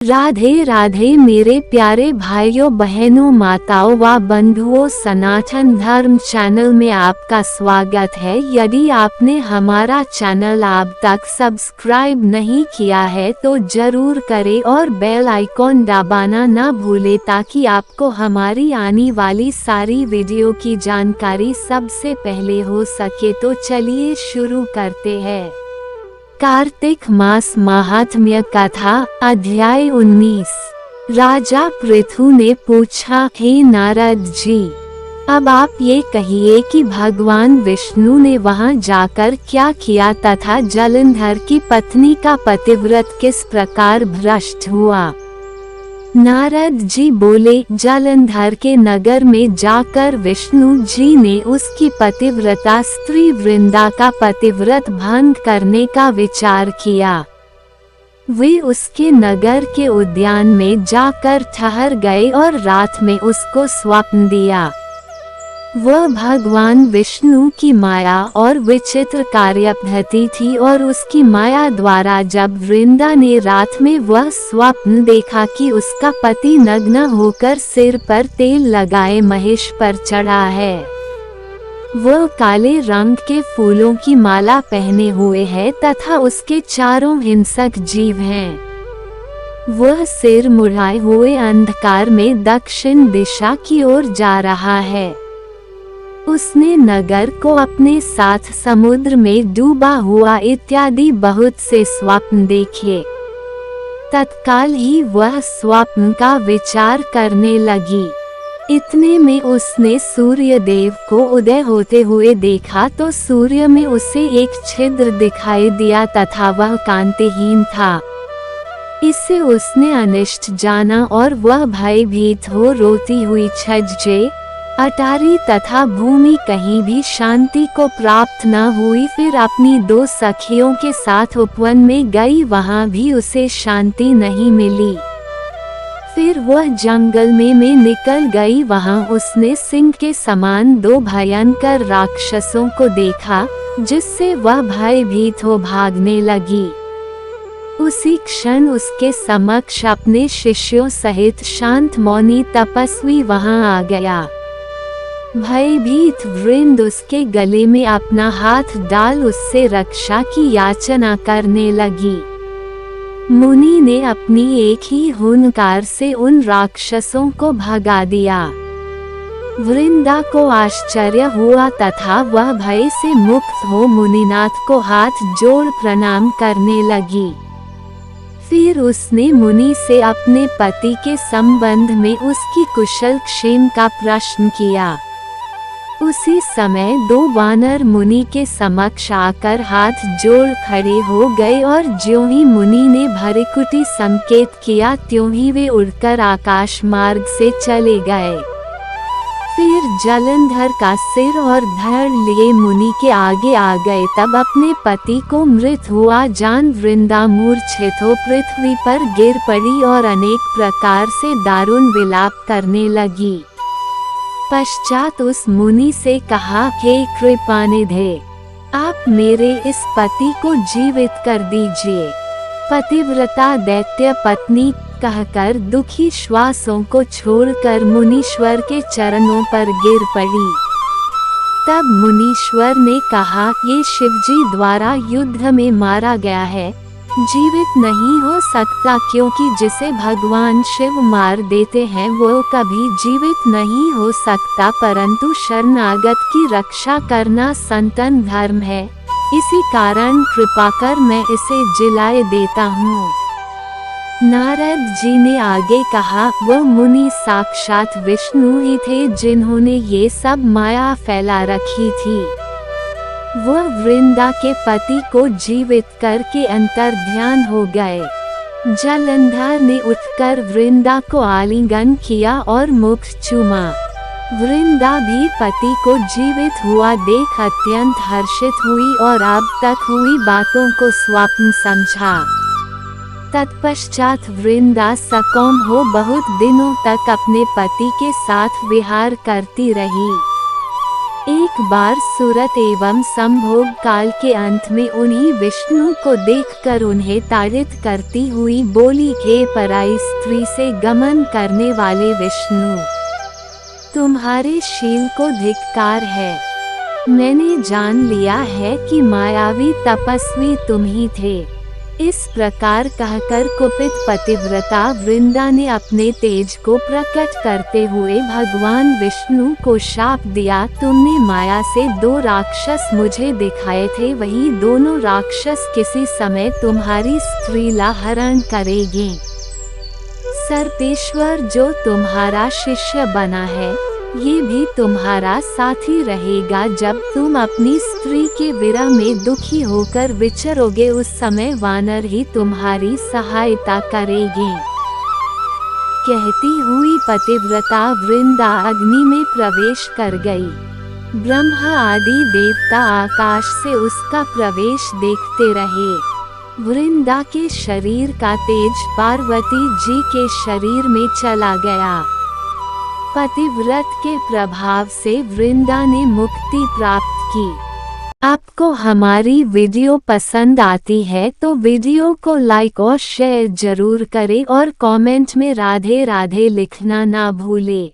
राधे राधे मेरे प्यारे भाइयों बहनों माताओं व बंधुओं, सनातन धर्म चैनल में आपका स्वागत है। यदि आपने हमारा चैनल अब तक सब्सक्राइब नहीं किया है तो जरूर करें और बेल आइकॉन दबाना ना भूले ताकि आपको हमारी आने वाली सारी वीडियो की जानकारी सबसे पहले हो सके। तो चलिए शुरू करते हैं। कार्तिक मास महात्म्य कथा अध्याय 19। राजा पृथु ने पूछा, हे नारद जी, अब आप ये कहिए कि भगवान विष्णु ने वहां जाकर क्या किया तथा जलंधर की पत्नी का पतिव्रत किस प्रकार भ्रष्ट हुआ। नारद जी बोले, जलंधर के नगर में जाकर विष्णु जी ने उसकी पतिव्रता स्त्री वृंदा का पतिव्रत भंग करने का विचार किया। वे उसके नगर के उद्यान में जाकर ठहर गए और रात में उसको स्वप्न दिया। वह भगवान विष्णु की माया और विचित्र कार्यपद्धति थी और उसकी माया द्वारा जब वृंदा ने रात में वह स्वप्न देखा कि उसका पति नग्न होकर सिर पर तेल लगाए महिष पर चढ़ा है, वह काले रंग के फूलों की माला पहने हुए है तथा उसके चारों हिंसक जीव हैं। वह सिर मुड़ाए हुए अंधकार में दक्षिण दिशा की ओर जा रहा है। उसने नगर को अपने साथ समुद्र में डूबा हुआ इत्यादि बहुत से स्वप्न देखे। तत्काल ही वह स्वप्न का विचार करने लगी। इतने में उसने सूर्य देव को उदय होते हुए देखा तो सूर्य में उसे एक छिद्र दिखाई दिया तथा वह कांतिहीन था। इससे उसने अनिष्ट जाना और वह भयभीत हो रोती हुई छज्जे, अटारी तथा भूमि कहीं भी शांति को प्राप्त न हुई। फिर अपनी दो सखियों के साथ उपवन में गई, वहां भी उसे शांति नहीं मिली। फिर वह जंगल में निकल गई, वहां उसने सिंह के समान दो भयंकर राक्षसों को देखा जिससे वह भयभीत हो भागने लगी। उसी क्षण उसके समक्ष अपने शिष्यों सहित शांत मौनी तपस्वी वहां आ गया। भयभीत वृंद उसके गले में अपना हाथ डाल उससे रक्षा की याचना करने लगी। मुनि ने अपनी एक ही हुंकार से उन राक्षसों को भगा दिया। वृंदा को आश्चर्य हुआ तथा वह भय से मुक्त हो मुनिनाथ को हाथ जोड़ प्रणाम करने लगी। फिर उसने मुनि से अपने पति के संबंध में उसकी कुशल क्षेम का प्रश्न किया। उसी समय दो वानर मुनि के समक्ष आकर हाथ जोड़ खड़े हो गए और ज्यों ही मुनि ने भृकुटि संकेत किया त्यों ही वे उड़कर आकाश मार्ग से चले गए। फिर जलंधर का सिर और धड़ लिए मुनि के आगे आ गए। तब अपने पति को मृत हुआ जान वृंदा मूर्छित हो पृथ्वी पर गिर पड़ी और अनेक प्रकार से दारुण विलाप करने लगी। पश्चात उस मुनि से कहा, हे कृपानिधे, आप मेरे इस पति को जीवित कर दीजिए। पतिव्रता दैत्य पत्नी कहकर दुखी श्वासों को छोड़कर मुनीश्वर के चरणों पर गिर पड़ी। तब मुनीश्वर ने कहा, ये शिवजी द्वारा युद्ध में मारा गया है, जीवित नहीं हो सकता, क्योंकि जिसे भगवान शिव मार देते हैं वो कभी जीवित नहीं हो सकता, परंतु शरणागत की रक्षा करना सनातन धर्म है। इसी कारण कृपा कर मैं इसे जिलाए देता हूँ। नारद जी ने आगे कहा, वह मुनि साक्षात विष्णु ही थे जिन्होंने ये सब माया फैला रखी थी। वह वृंदा के पति को जीवित करके अंतर्ध्यान हो गए। जलंधर ने उठकर वृंदा को आलिंगन किया और मुख चूमा। वृंदा भी पति को जीवित हुआ देख अत्यंत हर्षित हुई और अब तक हुई बातों को स्वप्न समझा। तत्पश्चात वृंदा सकौम हो बहुत दिनों तक अपने पति के साथ विहार करती रही। एक बार सूरत एवं संभोग काल के अंत में उन्हीं विष्णु को देखकर उन्हें ताड़ित करती हुई बोली, हे पराई स्त्री से गमन करने वाले विष्णु, तुम्हारे शील को धिक्कार है। मैंने जान लिया है कि मायावी तपस्वी तुम ही थे। इस प्रकार कहकर कुपित पतिव्रता वृंदा ने अपने तेज को प्रकट करते हुए भगवान विष्णु को शाप दिया, तुमने माया से 2 राक्षस मुझे दिखाए थे, वही दोनों राक्षस किसी समय तुम्हारी स्त्रीला हरण करेंगे। सर्पेश्वर जो तुम्हारा शिष्य बना है, ये भी तुम्हारा साथी रहेगा। जब तुम अपनी स्त्री के विरह में दुखी होकर विचरोगे, उस समय वानर ही तुम्हारी सहायता करेंगे। कहती हुई पतिव्रता वृंदा अग्नि में प्रवेश कर गई। ब्रह्मा आदि देवता आकाश से उसका प्रवेश देखते रहे। वृंदा के शरीर का तेज पार्वती जी के शरीर में चला गया। पतिव्रत के प्रभाव से वृंदा ने मुक्ति प्राप्त की। आपको हमारी वीडियो पसंद आती है तो वीडियो को लाइक और शेयर जरूर करें और कमेंट में राधे राधे लिखना ना भूलें।